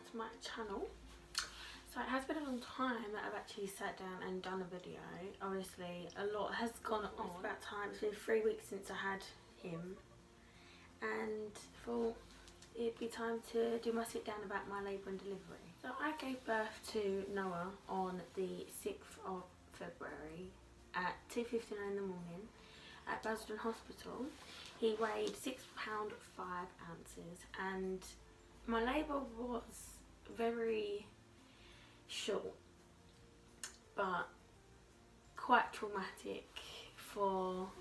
back to my channel. So it has been a long time that I've actually sat down and done a video. Obviously a lot has gone on. It's about time. It's been 3 weeks since I had him, and I thought it'd be time to do my sit down about my labour and delivery. So I gave birth to Noah on the 6th of February at 2:59 in the morning at Basildon Hospital. He weighed £6 5 ounces, and my labour was very short but quite traumatic for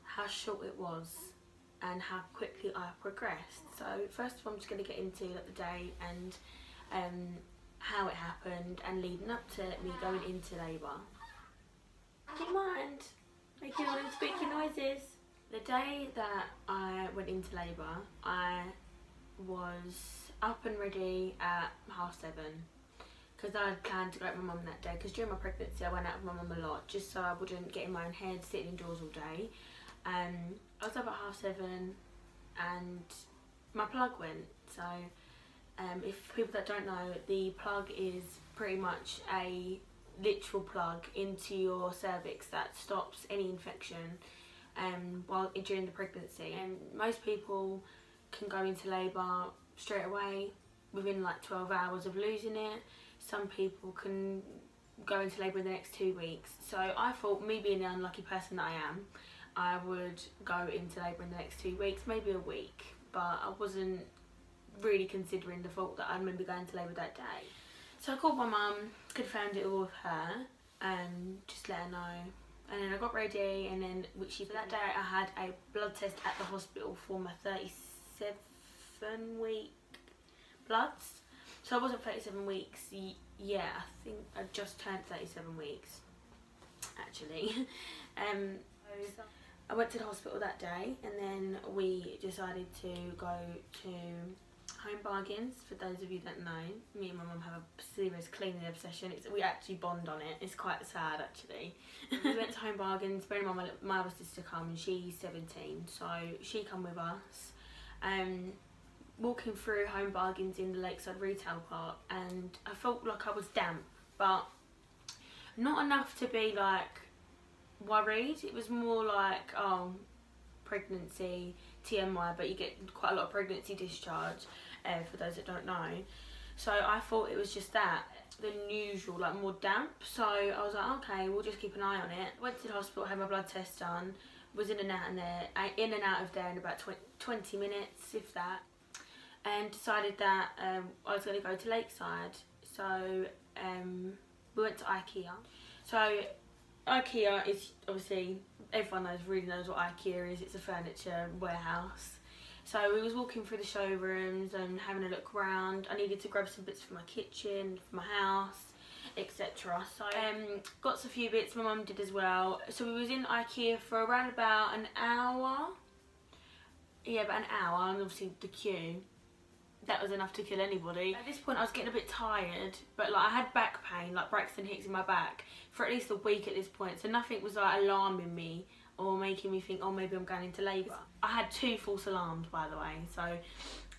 how short it was and how quickly I progressed. So first of all, I'm just going to get into the day and how it happened and leading up to me going into labour. Do you mind making all them squeaky noises? The day that I went into labour, I was up and ready at 7:30 because I had planned to go out with my mum that day, because during my pregnancy I went out with my mum a lot just so I wouldn't get in my own head sitting indoors all day. I was up at 7:30 and my plug went. So if people that don't know, the plug is pretty much a literal plug into your cervix that stops any infection during the pregnancy. And most people can go into labour straight away within like 12 hours of losing it. Some people can go into labour in the next 2 weeks. So I thought, me being the unlucky person that I am, I would go into labour in the next 2 weeks, maybe a week, but I wasn't really considering the fact that I'd maybe going to labour that day. So I called my mum, confirmed it all with her, and just let her know. And then I got ready, and then that day I had a blood test at the hospital for my 37-week bloods. So I wasn't 37 weeks yeah, I think I just turned 37 weeks actually. I went to the hospital that day, and then we decided to go to Home Bargains. For those of you that know, me and my mum have a serious cleaning obsession. We actually bond on it. It's quite sad actually. We went to Home Bargains, bearing in mind my other sister come, and she's 17, so she come with us. Walking through Home Bargains in the Lakeside Retail Park, and I felt like I was damp, but not enough to be like worried. It was more like, oh, pregnancy, TMI, but you get quite a lot of pregnancy discharge, for those that don't know. So I thought it was just that, the usual, like more damp. So I was like, okay, we'll just keep an eye on it. Went to the hospital, had my blood test done, was in and out of there in about 20 minutes, if that, and decided that I was going to go to Lakeside. So we went to IKEA. So IKEA is obviously, everyone really knows what IKEA is. It's a furniture warehouse. So we was walking through the showrooms and having a look around. I needed to grab some bits for my kitchen, for my house, etc. So got a few bits, my mum did as well. So we was in IKEA for around about an hour. Yeah, about an hour, and obviously the queue, that was enough to kill anybody. At this point I was getting a bit tired, but like I had back pain, like Braxton Hicks in my back, for at least a week at this point, so nothing was like alarming me or making me think, oh, maybe I'm going into labour. I had 2 false alarms, by the way, so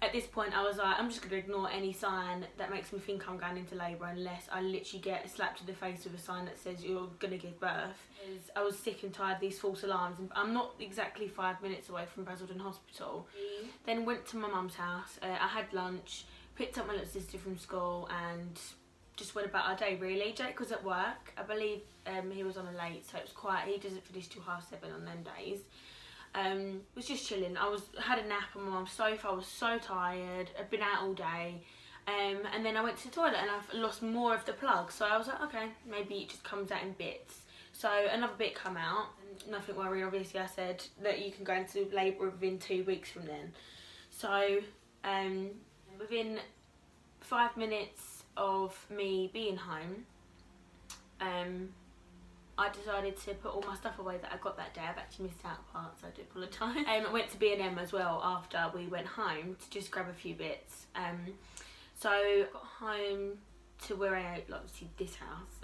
at this point I was like, I'm just going to ignore any sign that makes me think I'm going into labour, unless I literally get slapped to the face with a sign that says you're going to give birth. I was sick and tired of these false alarms, and I'm not exactly 5 minutes away from Basildon Hospital. Then went to my mum's house, I had lunch, picked up my little sister from school, and just went about our day really. Jake was at work, I believe he was on a late, so it was quiet. He doesn't finish till 7:30 on them days. Was just chilling. Had a nap on my mum's sofa. I was so tired, I'd been out all day, and then I went to the toilet and I lost more of the plug, so I was like, okay, maybe it just comes out in bits. So another bit come out, nothing worrying. Obviously I said that you can go into labour within 2 weeks from then. So within 5 minutes of me being home, I decided to put all my stuff away that I got that day. I've actually missed out parts, so I do apologise. I went to B&M as well after we went home to just grab a few bits. So I got home to where I obviously this house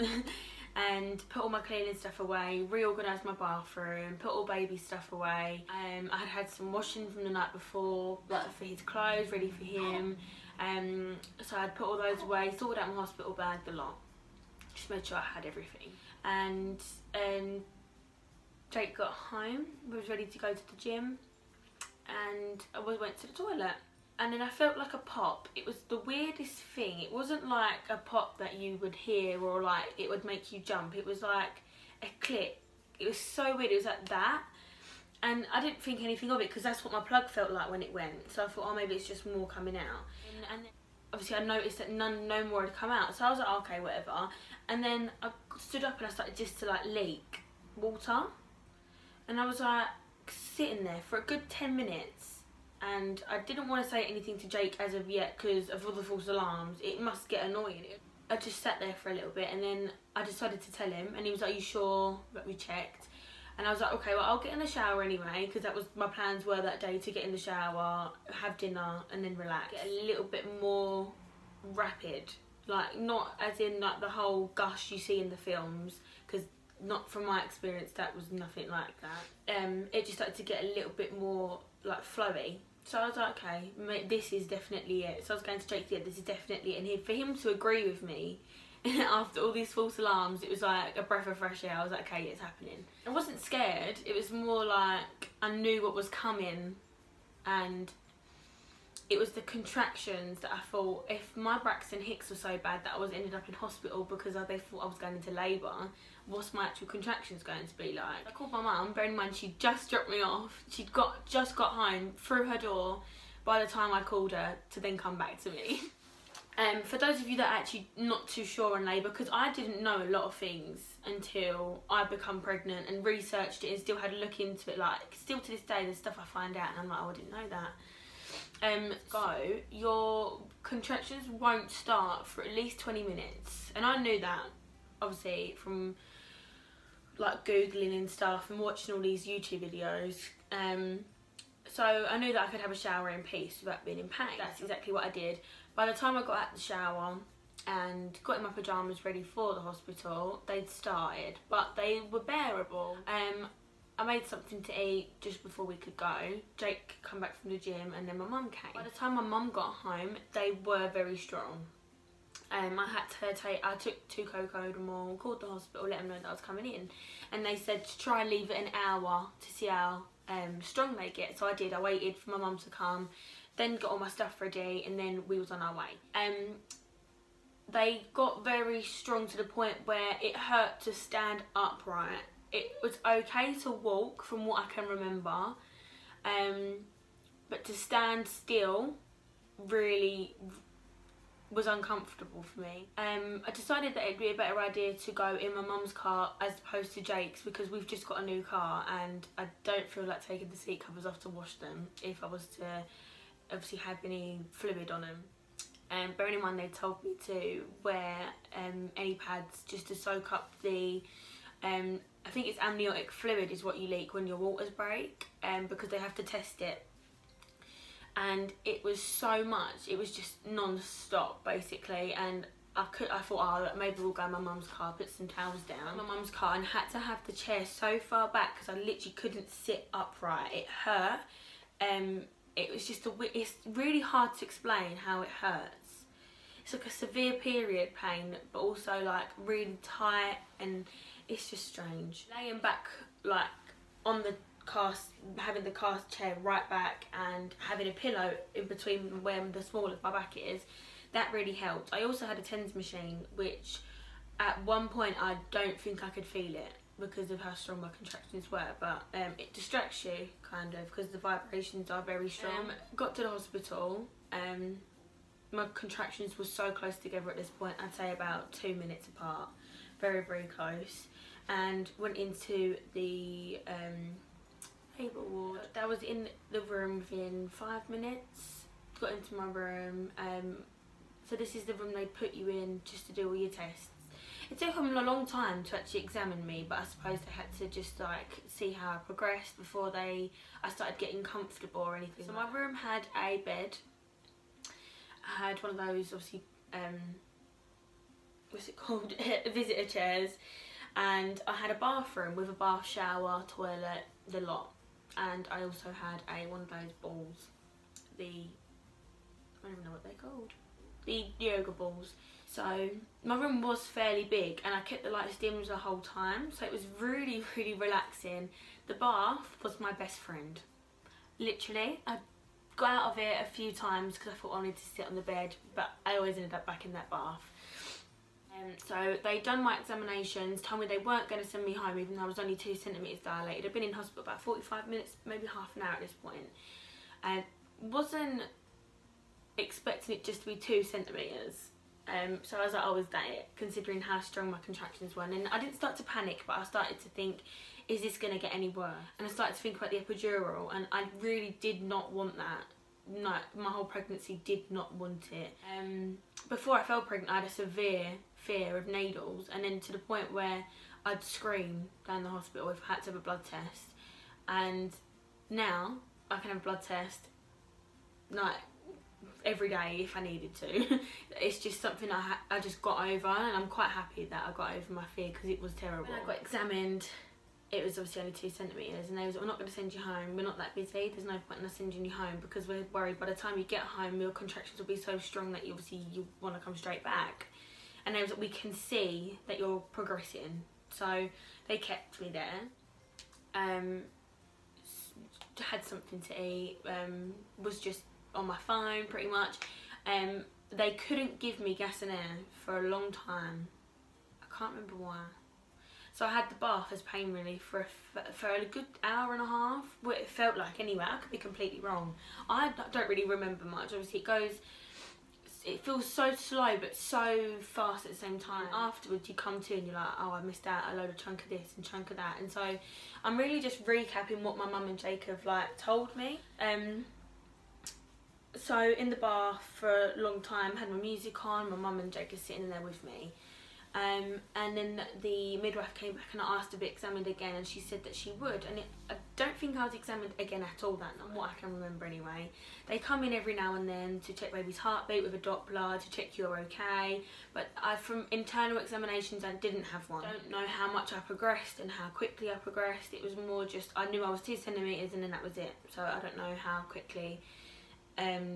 and put all my cleaning stuff away, reorganised my bathroom, put all baby stuff away. I had had some washing from the night before, like for his clothes, ready for him. So I'd put all those away, sorted out my hospital bag, the lot. Just made sure I had everything. And Jake got home, was ready to go to the gym, and I went to the toilet. And then I felt like a pop. It was the weirdest thing. It wasn't like a pop that you would hear or like it would make you jump. It was like a click. It was so weird. It was like that. And I didn't think anything of it because that's what my plug felt like when it went. So I thought, oh, maybe it's just more coming out. And then obviously I noticed that no more had come out. So I was like, okay, whatever. And then I stood up and I started just to like leak water. And I was like sitting there for a good 10 minutes. And I didn't want to say anything to Jake as of yet because of all the false alarms. It must get annoying. I just sat there for a little bit and then I decided to tell him, and he was like, "Are you sure that we checked?" And I was like, okay, well, I'll get in the shower anyway, because that was my plans were that day, to get in the shower, have dinner and then relax. Get a little bit more rapid, like not as in like the whole gush you see in the films, because not from my experience that was nothing like that. It just started to get a little bit more like flowy. So I was like, okay, this is definitely it. So I was going to Jake, yeah, this is definitely it. And for him to agree with me after all these false alarms, it was like a breath of fresh air. I was like, okay, it's happening. I wasn't scared. It was more like I knew what was coming, and it was the contractions that I thought, if my Braxton Hicks were so bad that I was ended up in hospital because they thought I was going into labour, what's my actual contractions going to be like? I called my mum, bearing in mind she just dropped me off. She'd just got home through her door by the time I called her to then come back to me. For those of you that are actually not too sure on labour, because I didn't know a lot of things until I become pregnant and researched it and still had a look into it, like still to this day there's stuff I find out and I'm like, oh, I didn't know that. Your contractions won't start for at least 20 minutes, and I knew that obviously from like googling and stuff and watching all these YouTube videos. So I knew that I could have a shower in peace without being in pain. That's exactly what I did. By the time I got out the shower and got in my pyjamas ready for the hospital, they'd started, but they were bearable. I made something to eat just before we could go. Jake come back from the gym and then my mum came. By the time my mum got home, they were very strong. I took 2 Cocodamol, called the hospital, let them know that I was coming in, and they said to try and leave it an hour to see how strong they get. So I did. I waited for my mum to come, then got all my stuff ready, and then we was on our way. They got very strong to the point where it hurt to stand upright. It was okay to walk from what I can remember, but to stand still really was uncomfortable for me. I decided that it'd be a better idea to go in my mum's car as opposed to Jake's, because we've just got a new car and I don't feel like taking the seat covers off to wash them if I was to obviously have any fluid on them. Bearing in mind they told me to wear any pads just to soak up the I think it's amniotic fluid is what you leak when your waters break, because they have to test it. And it was so much, it was just non-stop basically, and I thought, oh, maybe we'll go in my mum's car, put some towels down. My mum's car, and had to have the chair so far back because I literally couldn't sit upright. It hurt. It was just it's really hard to explain how it hurts. It's like a severe period pain, but also like really tight, and it's just strange. Laying back like on the cast, having the cast chair right back and having a pillow in between where the small of my back is, that really helped. I also had a TENS machine, which at one point I don't think I could feel it because of how strong my contractions were, but it distracts you kind of because the vibrations are very strong. Got to the hospital, my contractions were so close together at this point, I'd say about 2 minutes apart, very close, and went into the labour ward. That was in the room within 5 minutes. Got into my room. So this is the room they put you in just to do all your tests. It took them a long time to actually examine me, but I suppose they had to just like see how I progressed before I started getting comfortable or anything. So my room had a bed. I had one of those, obviously, what's it called, visitor chairs, and I had a bathroom with a bath, shower, toilet, the lot. And I also had one of those balls, I don't even know what they're called. The yoga balls. So my room was fairly big and I kept the lights dim the whole time, so it was really, really relaxing. The bath was my best friend. Literally, I got out of it a few times because I thought I wanted to sit on the bed, but I always ended up back in that bath. So they'd done my examinations, told me they weren't going to send me home even though I was only 2 centimetres dilated. I'd been in hospital about 45 minutes, maybe half an hour at this point. And wasn't expecting it just to be 2 centimetres. So I was like, oh, is that it? Considering how strong my contractions were. And I didn't start to panic, but I started to think, is this going to get any worse? And I started to think about the epidural, and I really did not want that. No, my whole pregnancy did not want it. Before I fell pregnant, I had a severe fear of needles, and then to the point where I'd scream down the hospital if I had to have a blood test. And now I can have a blood test like every day if I needed to. It's just something I just got over, and I'm quite happy that I got over my fear because it was terrible. When I got examined, it was obviously only 2 centimetres, and they was, we're not going to send you home, we're not that busy, there's no point in us sending you home because we're worried by the time you get home your contractions will be so strong that you want to come straight back. And they was, we can see that you're progressing. So they kept me there, had something to eat, was just on my phone pretty much. They couldn't give me gas and air for a long time. I can't remember why. So I had the bath as pain relief for a good hour and a half. What it felt like anyway. I could be completely wrong. I don't really remember much. Obviously it feels so slow but so fast at the same time. Afterwards you come to and you're like, oh, I missed out a load of chunk of this and chunk of that. And so I'm really just recapping what my mum and Jacob like told me. So in the bath for a long time, had my music on, my mum and Jacob sitting in there with me. And then the midwife came back and I asked to be examined again, and she said that she would. And I don't think I was examined again at all that night, what I can remember anyway. They come in every now and then to check baby's heartbeat with a Doppler, to check you're okay. But from internal examinations, I didn't have one. I don't know how much I progressed and how quickly I progressed. It was more just, I knew I was 2 centimetres and then that was it. So I don't know how quickly,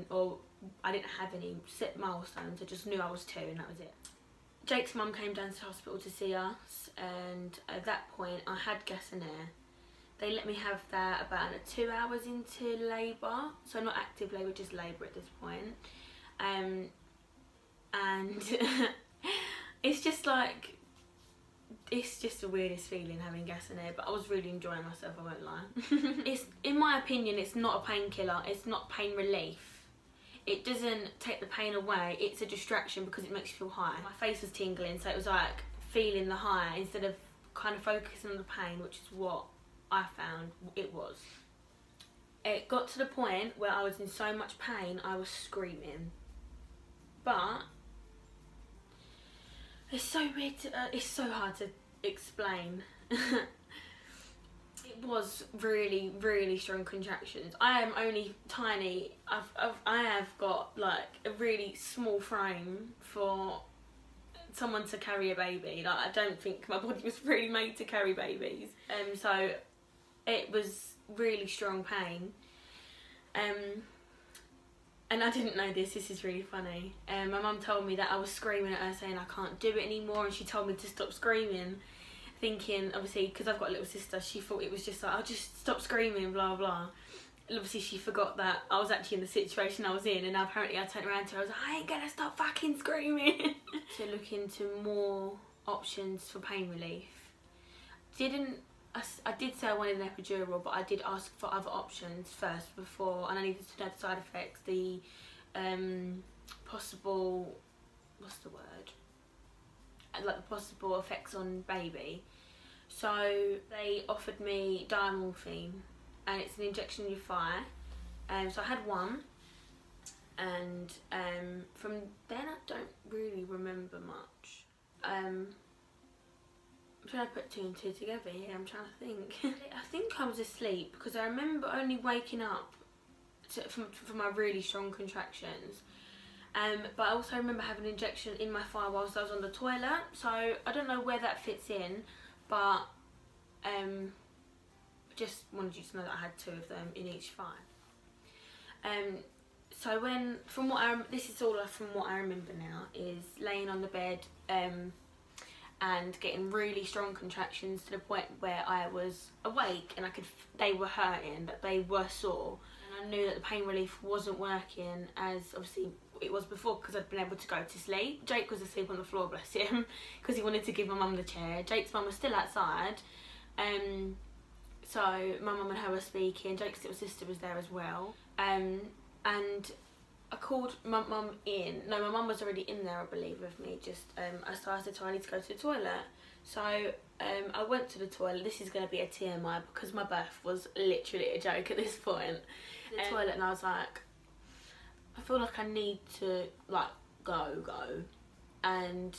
or I didn't have any set milestones. I just knew I was 2 and that was it. Jake's mum came down to the hospital to see us, and at that point I had gas and air. They let me have that about 2 hours into labour, so not active labour, just labour at this point. And it's just like, it's just the weirdest feeling having gas and air, but I was really enjoying myself, I won't lie. It's, in my opinion, it's not a painkiller, it's not pain relief. It doesn't take the pain away, it's a distraction because it makes you feel high. My face was tingling, so it was like feeling the high instead of kind of focusing on the pain, which is what I found it was. It got to the point where I was in so much pain, I was screaming. But it's so weird, it's so hard to explain. It was really, really strong contractions. I am only tiny. I have got like a really small frame for someone to carry a baby. Like, I don't think my body was really made to carry babies. So it was really strong pain. And I didn't know this is really funny. My mum told me that I was screaming at her saying I can't do it anymore, and she told me to stop screaming. Thinking, obviously, because I've got a little sister, she thought it was just like, I'll just stop screaming, blah blah. And obviously she forgot that I was actually in the situation I was in, and now apparently I turned around to her, I was like, I ain't gonna stop fucking screaming. To look into more options for pain relief. I did say I wanted an epidural, but I did ask for other options first before, and I needed to know the side effects, the possible, what's the word? Like the possible effects on baby. So they offered me diamorphine, and it's an injection in your thigh. So I had one, and from then I don't really remember much. I'm trying to put 2 and 2 together here, I'm trying to think. I think I was asleep because I remember only waking up from my really strong contractions. But I also remember having an injection in my thigh whilst I was on the toilet, so I don't know where that fits in, but just wanted you to know that I had 2 of them in each thigh. So this is all from what I remember now, is laying on the bed and getting really strong contractions to the point where I was awake and they were hurting, but they were sore. And I knew that the pain relief wasn't working as obviously it was before, because I'd been able to go to sleep. Jake was asleep on the floor, bless him, because he wanted to give my mum the chair. Jake's mum was still outside. So my mum and her were speaking. Jake's little sister was there as well. And I called my mum in. No, my mum was already in there, I believe, with me. Just I started to, I need to go to the toilet. So I went to the toilet. This is going to be a TMI because my birth was literally a joke at this point. The toilet, and I was like, I feel like I need to like go. And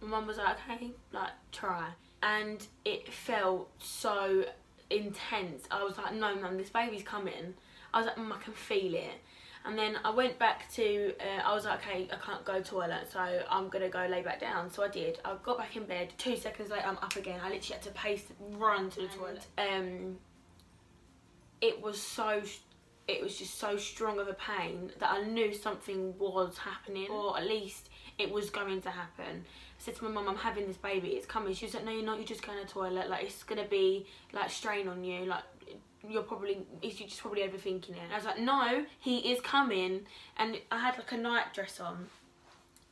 my mum was like, okay, like try. And it felt so intense. I was like, no mum, this baby's coming. I was like, I can feel it. And then I went back to, I was like, okay, I can't go toilet, so I'm going to go lay back down. So I did. I got back in bed. 2 seconds later, I'm up again. I literally had to run to the toilet. It was just so strong of a pain that I knew something was happening, or at least it was going to happen. I said to my mum, I'm having this baby, it's coming. She was like, no you're not, you're just going to the toilet, like it's going to be like strain on you, like you're just probably overthinking it. And I was like, no, he is coming. And I had like a night dress on,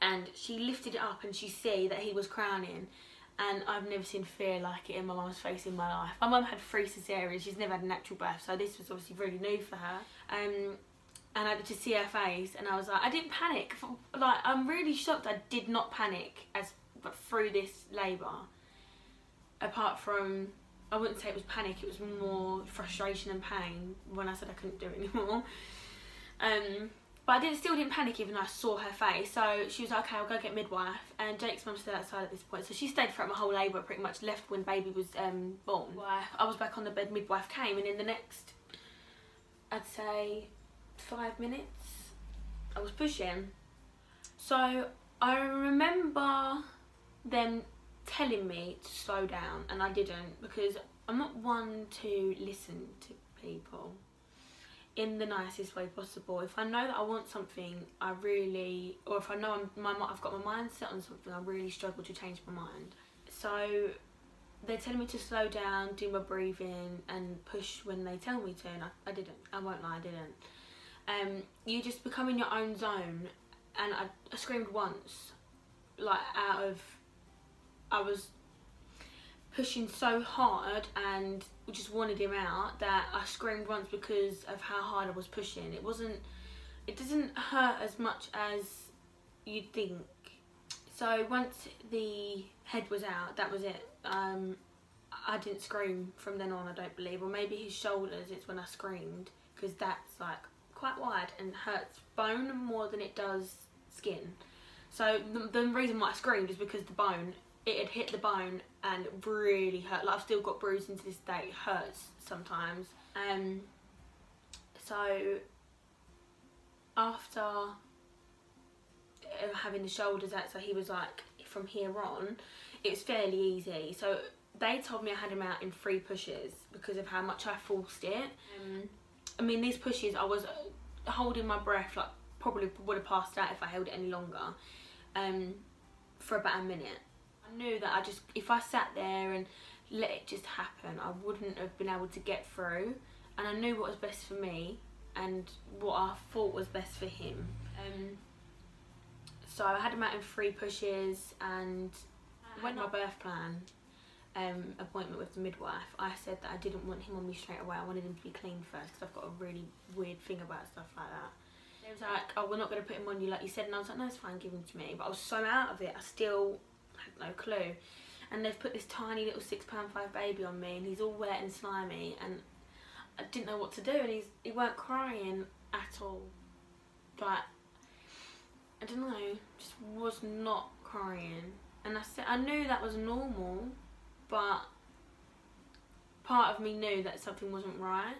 and she lifted it up and she see that he was crowning. And I've never seen fear like it in my mum's face in my life. My mum had 3 cesareans, she's never had a natural birth, so this was obviously really new for her. And I had to see her face, and I was like, I didn't panic. Like, I'm really shocked I did not panic through this labour. Apart from, I wouldn't say it was panic, it was more frustration and pain when I said I couldn't do it anymore. But I still didn't panic even though I saw her face. So she was like, okay, I'll go get midwife. And Jake's mum's still outside at this point. So she stayed throughout my whole labour, pretty much left when baby was born. I was back on the bed, midwife came, and in the next, I'd say 5 minutes, I was pushing. So I remember them telling me to slow down, and I didn't, because I'm not one to listen to people in the nicest way possible. If I know that I want something, or if I know I've got my mind set on something, I really struggle to change my mind. So they're telling me to slow down, do my breathing and push when they tell me to, and I didn't. I won't lie, I didn't. You just become in your own zone, and I screamed once, like I was pushing so hard and just wanted him out that I screamed once because of how hard I was pushing. It doesn't hurt as much as you'd think. So once the head was out, that was it. I didn't scream from then on, I don't believe, or maybe his shoulders, it's when I screamed, because that's like quite wide and hurts bone more than it does skin. So the reason why I screamed is because it had hit the bone and really hurt. Like, I've still got bruising to this day. It hurts sometimes. So after having the shoulders out, so he was like, from here on, it was fairly easy. So they told me I had him out in 3 pushes because of how much I forced it. I mean, these pushes, I was holding my breath, like probably would have passed out if I held it any longer, for about a minute. I knew that if I sat there and let it just happen, I wouldn't have been able to get through. And I knew what was best for me and what I thought was best for him. So I had him out in 3 pushes, and when my birth plan appointment with the midwife, I said that I didn't want him on me straight away. I wanted him to be clean first, because I've got a really weird thing about stuff like that. They was like, oh, we're not going to put him on you like you said, and I was like, no, it's fine, give him to me. But I was so out of it, I still had no clue. And they've put this tiny little £6.5 baby on me, and he's all wet and slimy, and I didn't know what to do, and he weren't crying at all. Like, I don't know, just was not crying. And I knew that was normal, but part of me knew that something wasn't right,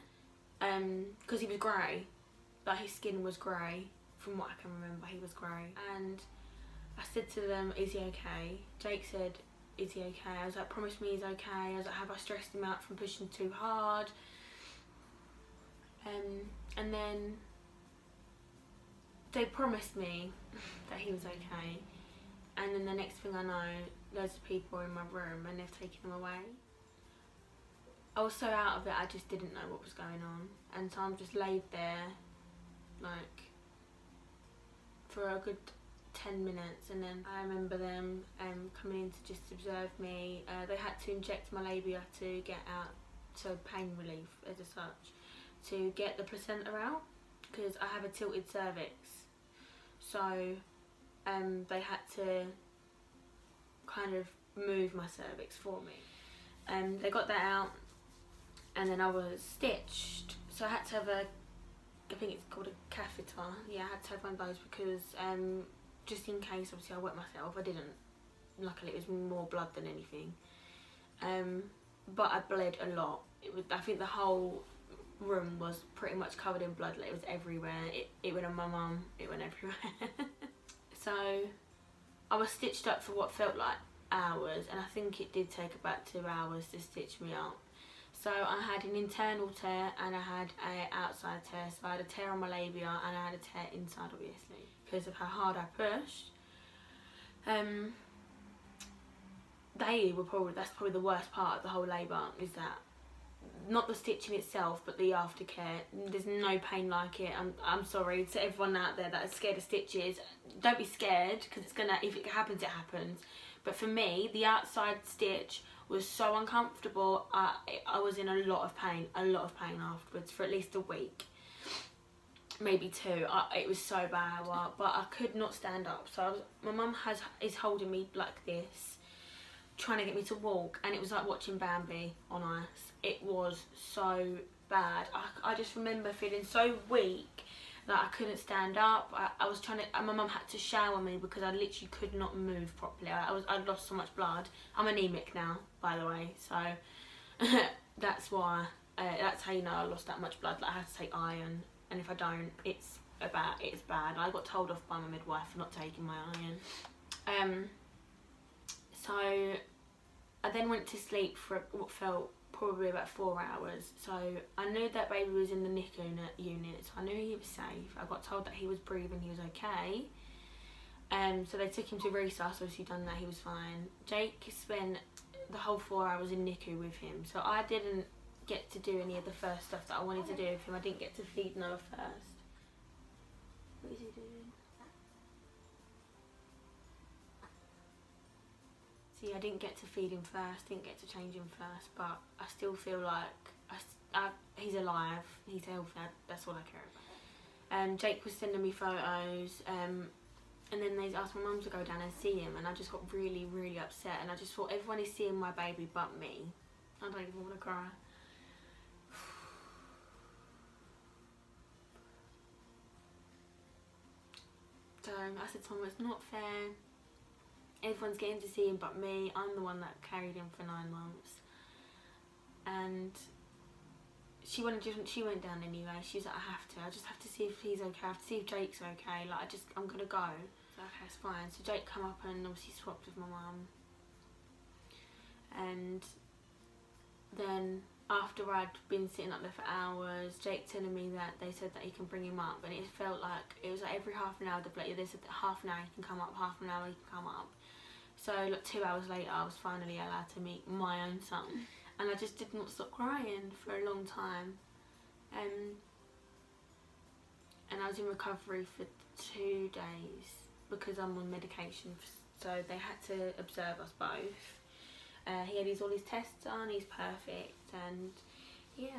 because he was grey. Like, his skin was grey, from what I can remember, he was grey. And I said to them, is he okay? Jake said, is he okay? I was like, promise me he's okay. I was like, have I stressed him out from pushing too hard? And then they promised me that he was okay, and then the next thing I know, loads of people are in my room and they've taken him away. I was so out of it, I just didn't know what was going on, and so I'm just laid there like for a good 10 minutes, and then I remember them coming in to just observe me. They had to inject my labia to get out, so pain relief as such, to get the placenta out, because I have a tilted cervix, so they had to kind of move my cervix for me. They got that out, and then I was stitched, so I had to have I think it's called a catheter. Yeah, I had to have one of those because just in case, obviously I wet myself. I didn't, luckily it was more blood than anything, but I bled a lot. I think the whole room was pretty much covered in blood, like it was everywhere. It went on my mum, it went everywhere. So I was stitched up for what felt like hours, and I think it did take about 2 hours to stitch me up. So I had an internal tear and I had an outside tear. So I had a tear on my labia and I had a tear inside, obviously, because of how hard I pushed. That's probably the worst part of the whole labour, is that not the stitching itself, but the aftercare. There's no pain like it. I'm sorry to everyone out there that is scared of stitches. Don't be scared, because it's gonna, if it happens, it happens. But for me, the outside stitch was so uncomfortable. I was in a lot of pain afterwards for at least a week, maybe 2. It was so bad, but I could not stand up. So my mum is holding me like this, trying to get me to walk, and it was like watching Bambi on ice. It was so bad. I just remember feeling so weak that I couldn't stand up. I was trying to, my mum had to shower me because I literally could not move properly. I'd lost so much blood. I'm anemic now, by the way, so that's why, that's how you know I lost that much blood. Like, I have to take iron, and if I don't, it's bad. I got told off by my midwife for not taking my iron. So I then went to sleep for what felt probably about 4 hours. So I knew that baby was in the NICU unit, so I knew he was safe. I got told that he was breathing, he was okay. So they took him to resus, obviously done that, he was fine. Jake spent the whole 4 hours in NICU with him, so I didn't get to do any of the first stuff that I wanted to do with him. I didn't get to feed Noah first. What is he doing? See, I didn't get to feed him first, didn't get to change him first, but I still feel like he's alive, he's healthy, that's all I care about. Jake was sending me photos, and then they asked my mum to go down and see him, and I just got really, really upset, and I just thought, everyone is seeing my baby but me. I don't even want to cry. So I said to Mum, it's not fair. Everyone's getting to see him but me. I'm the one that carried him for 9 months. And she went down anyway. She was like, I just have to see if he's okay. I have to see if Jake's okay. Like, I'm gonna go. So okay, it's fine. So Jake come up and obviously swapped with my mum. And then after I'd been sitting up there for hours, Jake telling me that they said that he can bring him up, and it felt like it was like every half an hour they said that half an hour he can come up, half an hour he can come up. So like 2 hours later I was finally allowed to meet my own son, and I just did not stop crying for a long time. And I was in recovery for 2 days because I'm on medication, so they had to observe us both. He had all his tests done, he's perfect, and yeah.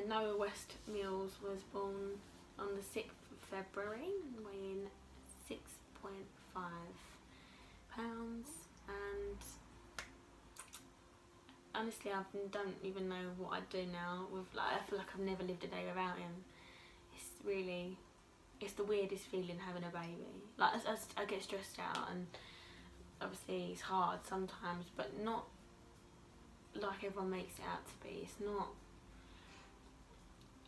Noah West Mills was born on the 6th of February, weighing 6.5 pounds, and honestly I don't even know what I'd do now. I feel like I've never lived a day without him. It's the weirdest feeling having a baby. Like, I get stressed out, and obviously it's hard sometimes, but not like everyone makes it out to be.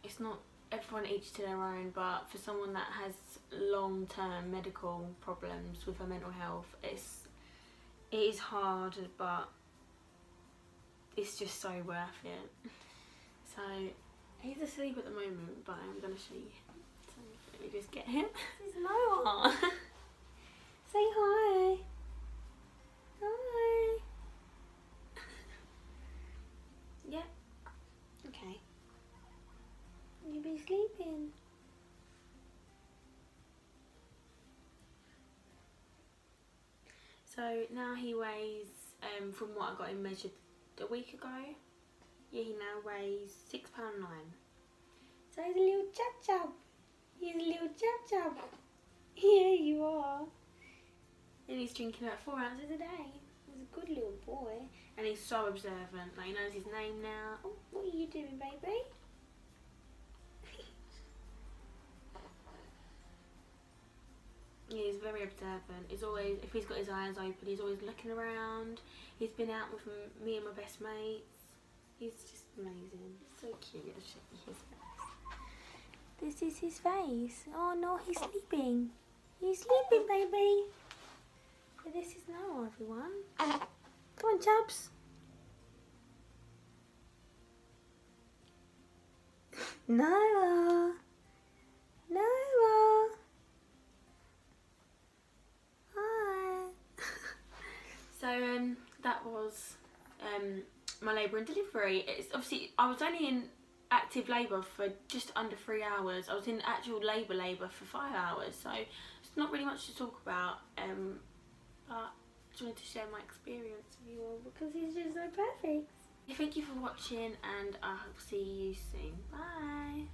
It's not everyone each to their own, but for someone that has long-term medical problems with her mental health, it is hard, but it's just so worth it. So he's asleep at the moment, but I'm gonna show you. So Let me just get him. This is Noah. Say hi. Hi. Yeah. Okay. You be sleeping. So now he weighs, from what I got him measured a week ago, yeah, he now weighs £6.9. So he's a little chub. He's a little chub. Yeah, you are. And he's drinking about 4 ounces a day. He's a good little boy. And he's so observant. Like, he knows his name now. Oh, what are you doing, baby? He's very observant. He's always, if he's got his eyes open, he's always looking around. He's been out with me and my best mates. He's just amazing. So cute. I'll show you his face. This is his face. Oh no, he's sleeping. He's sleeping, baby. So this is Noah, everyone. Come on, Chubs. Noah. Noah. Hi. So that was my labour and delivery. It's obviously, I was only in active labour for just under 3 hours. I was in actual labour for 5 hours, so it's not really much to talk about, but I just wanted to share my experience with you all because he's just so perfect. Thank you for watching, and I'll see you soon. Bye.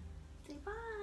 Say bye.